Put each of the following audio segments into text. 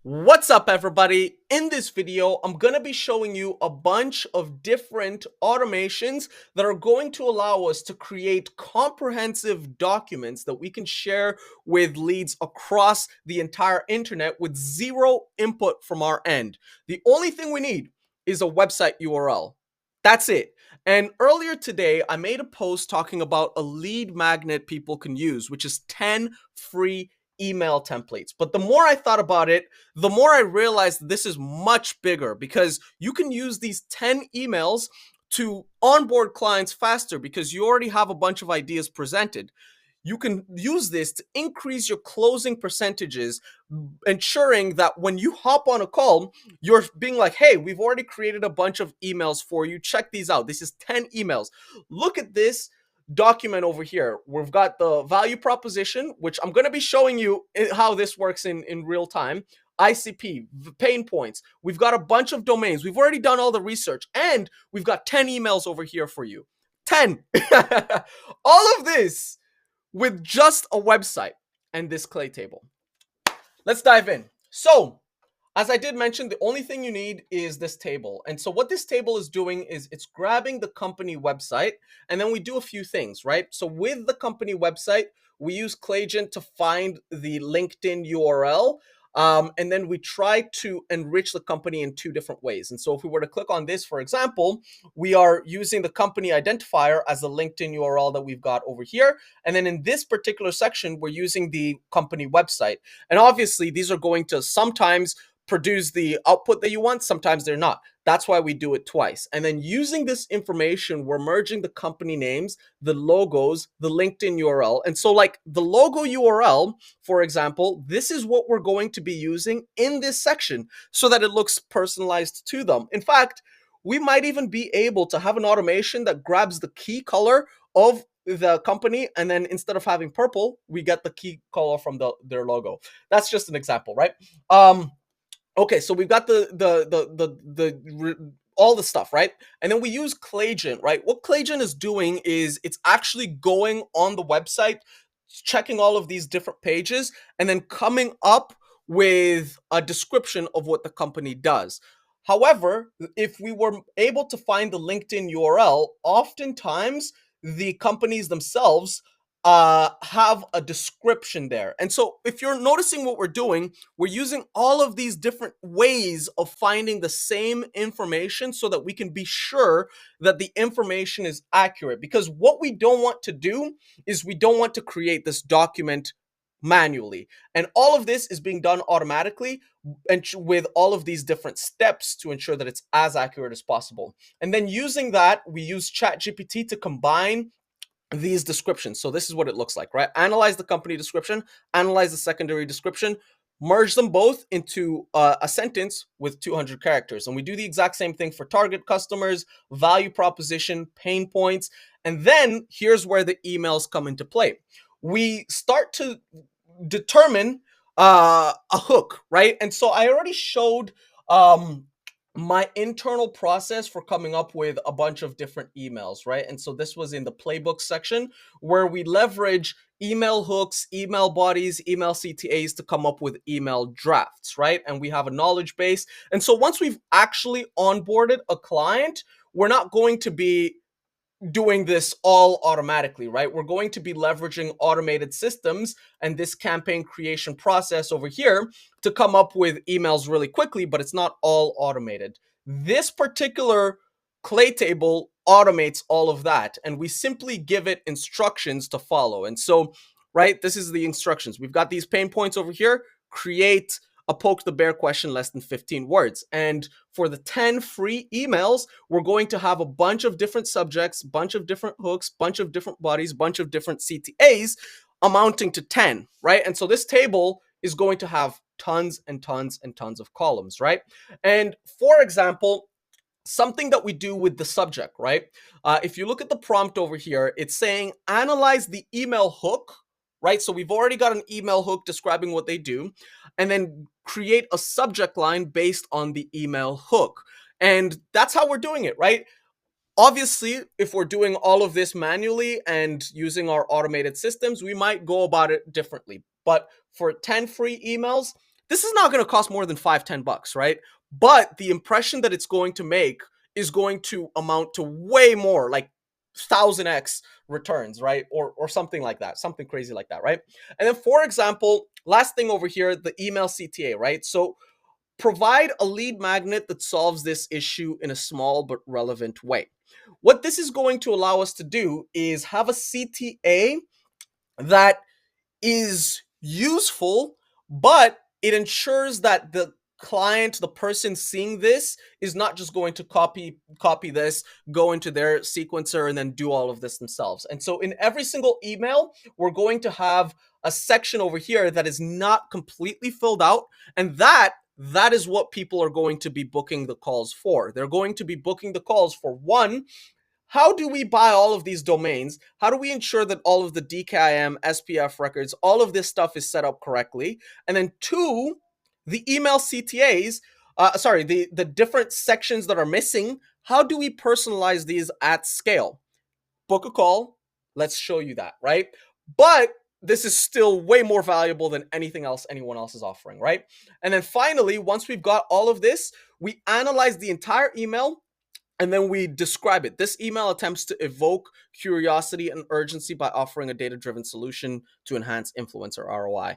What's up, everybody? In this video, I'm going to be showing you a bunch of different automations that are going to allow us to create comprehensive documents that we can share with leads across the entire internet with zero input from our end. The only thing we need is a website URL. That's it. And earlier today, I made a post talking about a lead magnet people can use, which is 10 free email templates. But the more I thought about it, the more I realized this is much bigger because you can use these 10 emails to onboard clients faster because you already have a bunch of ideas presented. You can use this to increase your closing percentages, ensuring that when you hop on a call, you're being like, hey, we've already created a bunch of emails for you. Check these out. This is 10 emails. Look at this document over here. We've got the value proposition, which I'm going to be showing you how this works in real time. ICP, pain points. We've got a bunch of domains. We've already done all the research, and we've got 10 emails over here for you. 10. All of this with just a website and this clay table. Let's dive in. So, as I did mention, the only thing you need is this table. And so what this table is doing is it's grabbing the company website, and then we do a few things, right? So with the company website, we use Clayagent to find the LinkedIn URL. And then we try to enrich the company in two different ways. And so if we were to click on this, for example, we are using the company identifier as the LinkedIn URL that we've got over here. And then in this particular section, we're using the company website. And obviously, these are going to sometimes produce the output that you want. Sometimes they're not. That's why we do it twice. And then using this information, we're merging the company names, the logos, the LinkedIn URL. And so like the logo URL, for example, this is what we're going to be using in this section so that it looks personalized to them. In fact, we might even be able to have an automation that grabs the key color of the company, and then instead of having purple, we get the key color from their logo. That's just an example, right? Okay, so we've got all the stuff, right? And then we use Clayagent, right? What Clayagent is doing is it's actually going on the website, checking all of these different pages, and then coming up with a description of what the company does. However, if we were able to find the LinkedIn URL, oftentimes the companies themselves have a description there. And so if you're noticing what we're doing, we're using all of these different ways of finding the same information so that we can be sure that the information is accurate. Because what we don't want to do is we don't want to create this document manually. And all of this is being done automatically and with all of these different steps to ensure that it's as accurate as possible. And then using that, we use ChatGPT to combine these descriptions. So this is what it looks like, right? Analyze the company description, analyze the secondary description, merge them both into a sentence with 200 characters. And we do the exact same thing for target customers, value proposition, pain points. And then here's where the emails come into play. We start to determine a hook, right? And so I already showed my internal process for coming up with a bunch of different emails, right? And so this was in the playbook section where we leverage email hooks, email bodies, email CTAs to come up with email drafts, right? And we have a knowledge base. And so once we've actually onboarded a client, we're not going to be doing this all automatically, right? We're going to be leveraging automated systems and this campaign creation process over here to come up with emails really quickly, but it's not all automated. This particular clay table automates all of that, and we simply give it instructions to follow. And so, right, this is the instructions. We've got these pain points over here. Create a poke the bear question less than 15 words. And for the 10 free emails, we're going to have a bunch of different subjects, bunch of different hooks, bunch of different bodies, bunch of different CTAs amounting to 10, right? And so this table is going to have tons and tons and tons of columns, right? And for example, something that we do with the subject, right? If you look at the prompt over here, it's saying analyze the email hook, right? So we've already got an email hook describing what they do, and then create a subject line based on the email hook. And that's how we're doing it, right? Obviously, if we're doing all of this manually and using our automated systems, we might go about it differently. But for 10 free emails, this is not going to cost more than $5-10, right? But the impression that it's going to make is going to amount to way more, like 1000x returns, right? Or something like that, something crazy like that, right? And then, for example, last thing over here, the email CTA, right? So provide a lead magnet that solves this issue in a small but relevant way. What this is going to allow us to do is have a CTA that is useful, but it ensures that the client, the person seeing this, is not just going to copy this, go into their sequencer, and then do all of this themselves. And so in every single email, we're going to have a section over here that is not completely filled out, and that is what people are going to be booking the calls for. They're going to be booking the calls for, one, how do we buy all of these domains? How do we ensure that all of the DKIM, SPF records, all of this stuff is set up correctly? And then two, the email CTAs, the different sections that are missing, how do we personalize these at scale? Book a call. Let's show you that, right? But this is still way more valuable than anything else anyone else is offering, right? And then finally, once we've got all of this, we analyze the entire email and then we describe it. This email attempts to evoke curiosity and urgency by offering a data-driven solution to enhance influencer ROI.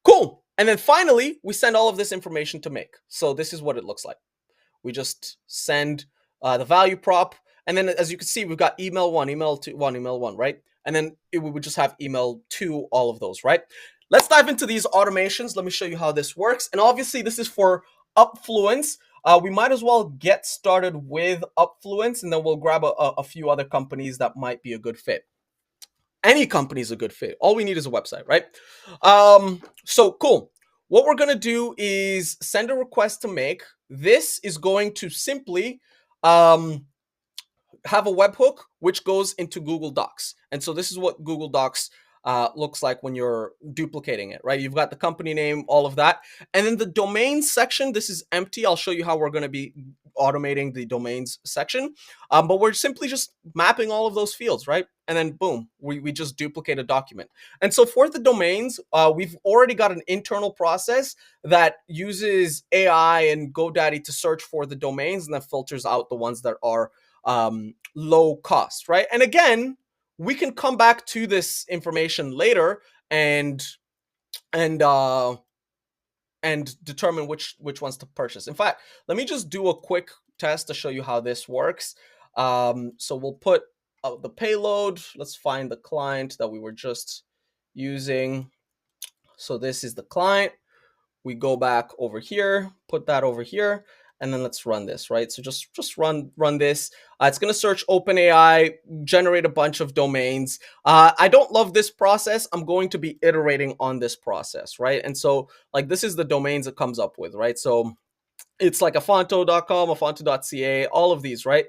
Cool. And then finally, we send all of this information to Make. So this is what it looks like. We just send the value prop. And then as you can see, we've got email 1, email 2, email 1, right? And then we would just have email 2, all of those, right? Let's dive into these automations. Let me show you how this works. And obviously, this is for Upfluence. We might as well get started with Upfluence, and then we'll grab a few other companies that might be a good fit. Any company is a good fit. All we need is a website, right? So cool. What we're going to do is send a request to Make. This is going to simply have a webhook which goes into Google Docs. And so this is what Google Docs looks like when you're duplicating it, right? You've got the company name, all of that. And then the domain section, this is empty. I'll show you how we're going to be automating the domains section. But we're simply just mapping all of those fields, right? And then boom, we just duplicate a document. And so for the domains, we've already got an internal process that uses AI and GoDaddy to search for the domains and then filters out the ones that are low cost, right? And again, we can come back to this information later and determine which ones to purchase. In fact, let me just do a quick test to show you how this works. So we'll put the payload. Let's find the client that we were just using. So this is the client. We go back over here, put that over here, and then let's run this, right? So just run this. It's going to search OpenAI, generate a bunch of domains. I don't love this process. I'm going to be iterating on this process, right? And so like this is the domains it comes up with, right? So it's like afonto.com, afonto.ca, all of these, right?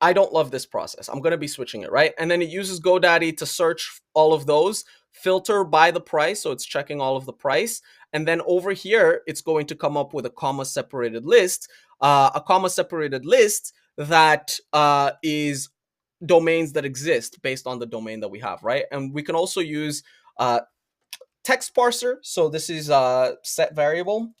I don't love this process. I'm going to be switching it, right? And then it uses GoDaddy to search all of those, filter by the price. So it's checking all of the price. And then over here, it's going to come up with a comma separated list, that is domains that exist based on the domain that we have, right? And we can also use text parser. So this is set variable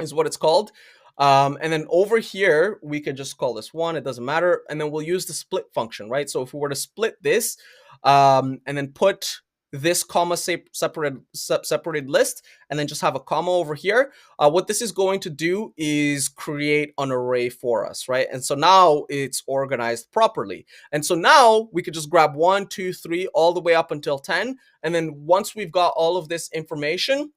is what it's called. And then over here, we could just call this 1. It doesn't matter. And then we'll use the split function, right? So if we were to split this and then put this comma separated list and then just have a comma over here, what this is going to do is create an array for us, right? And so now it's organized properly. And so now we could just grab 1, 2, 3, all the way up until 10. And then once we've got all of this information,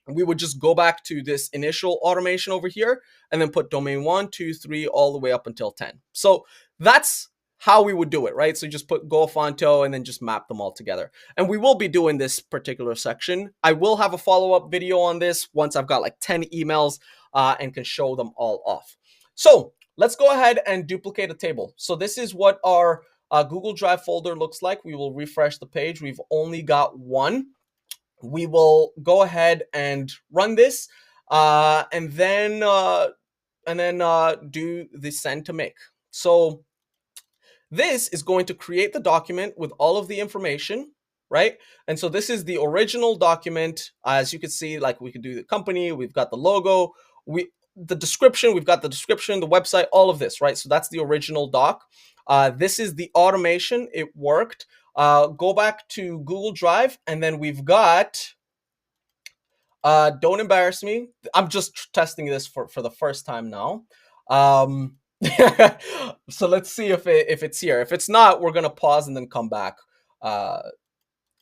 we would just go back to this initial automation over here and then put domain 1, 2, 3, all the way up until 10. So that's how we would do it, right? So you just put Go Afonto and then just map them all together. And we will be doing this particular section. I will have a follow-up video on this once I've got like 10 emails and can show them all off. So let's go ahead and duplicate a table. So this is what our Google Drive folder looks like. We will refresh the page. We've only got one. We will go ahead and run this and then do the send to Make. So this is going to create the document with all of the information. right? And so this is the original document. As you can see, like we could do the company, we've got the logo, the description, we've got the description, the website, all of this, right? So that's the original doc. This is the automation. It worked. Go back to Google Drive, and then we've got don't embarrass me. I'm just testing this for the first time now. Um, so let's see if it's here. If it's not, we're gonna pause and then uh,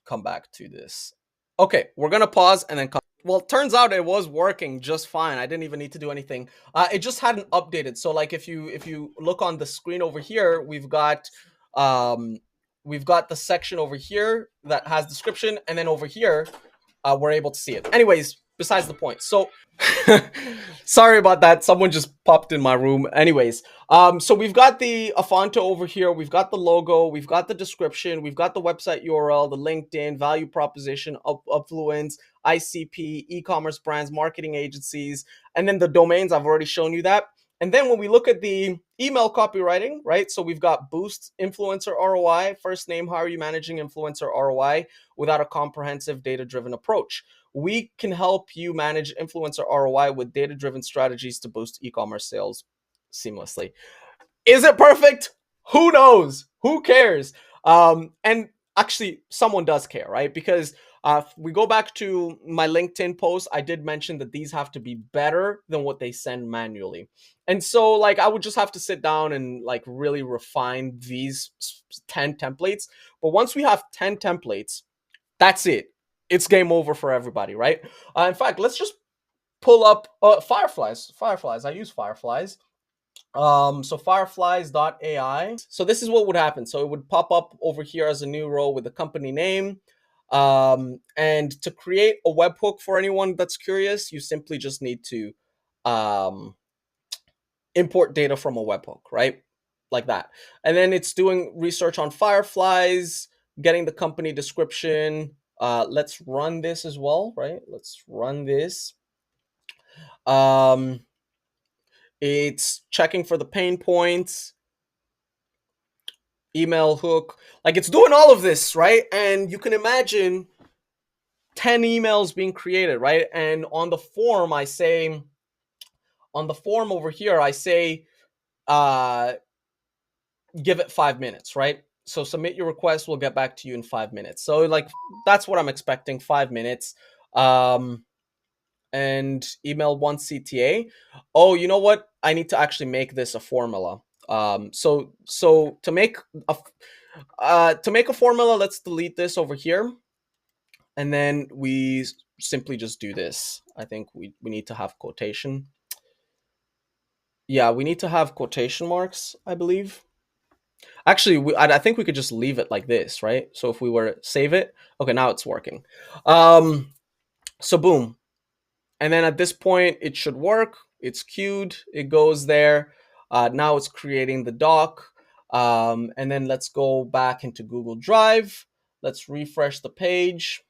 come back to this. Okay, we're gonna pause and then come. Well, it turns out it was working just fine. I didn't even need to do anything. It just hadn't updated. So like if you look on the screen over here, um we've got the section over here that has description, and then over here we're able to see it. Anyways, besides the point. So sorry about that. Someone just popped in my room. Anyways, so we've got the Afonto over here. We've got the logo. We've got the description. We've got the website URL, the LinkedIn, value proposition, affluence, ICP, e-commerce brands, marketing agencies, and then the domains. I've already shown you that. And then when we look at the email copywriting, right? So we've got boost influencer ROI, first name, how are you managing influencer ROI without a comprehensive data-driven approach? We can help you manage influencer ROI with data-driven strategies to boost e-commerce sales seamlessly. Is it perfect? Who knows? Who cares? And actually, someone does care, right? Because we go back to my LinkedIn post, I did mention that these have to be better than what they send manually. And so, like, I would just have to sit down and like really refine these 10 templates. But once we have 10 templates, that's it. It's game over for everybody, right? In fact, let's just pull up Fireflies. Fireflies. I use Fireflies. So fireflies.ai. So this is what would happen. So it would pop up over here as a new row with the company name. And to create a webhook for anyone that's curious, you simply just need to import data from a webhook, right? Like that. And then it's doing research on fireflies, getting the company description. Let's run this as well, right? Let's run this. Um, it's checking for the pain points, email hook. Like it's doing all of this, right? And you can imagine 10 emails being created, right? And on the form, on the form over here, I say, give it 5 minutes, right? So submit your request, we'll get back to you in 5 minutes. So like that's what I'm expecting, 5 minutes. And email one CTA. Oh, you know what? I need to actually make this a formula. So to make a formula, let's delete this over here, and then we simply just do this. I think we need to have quotation. Yeah, we need to have quotation marks, I believe. Actually, I think we could just leave it like this, right? So if we were to save it, okay, now it's working. So boom. And then at this point, it should work. It's queued. It goes there. Now it's creating the doc. And then let's go back into Google Drive. Let's refresh the page.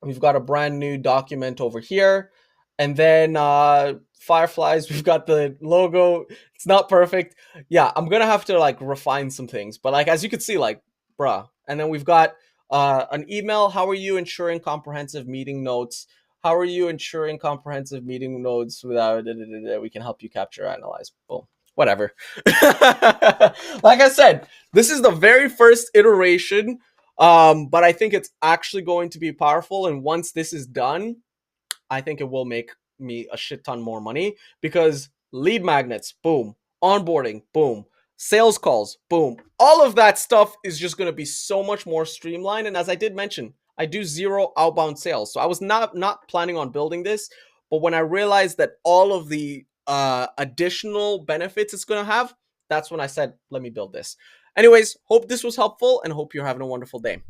We've got a brand new document over here. And then Fireflies, we've got the logo. It's not perfect. Yeah, I'm going to have to like refine some things. But like, as you can see, like, bruh. And then we've got an email. How are you ensuring comprehensive meeting notes? How are you ensuring comprehensive meeting notes without we can help you capture, analyze. Boom. Whatever. Like I said, this is the very first iteration, but I think it's actually going to be powerful. And once this is done, I think it will make me a shit ton more money, because lead magnets, boom, onboarding, boom, sales calls, boom, all of that stuff is just going to be so much more streamlined. And as I did mention, I do zero outbound sales. So I was not planning on building this, but when I realized that all of the additional benefits it's going to have, that's when I said, let me build this. Anyways, hope this was helpful and hope you're having a wonderful day.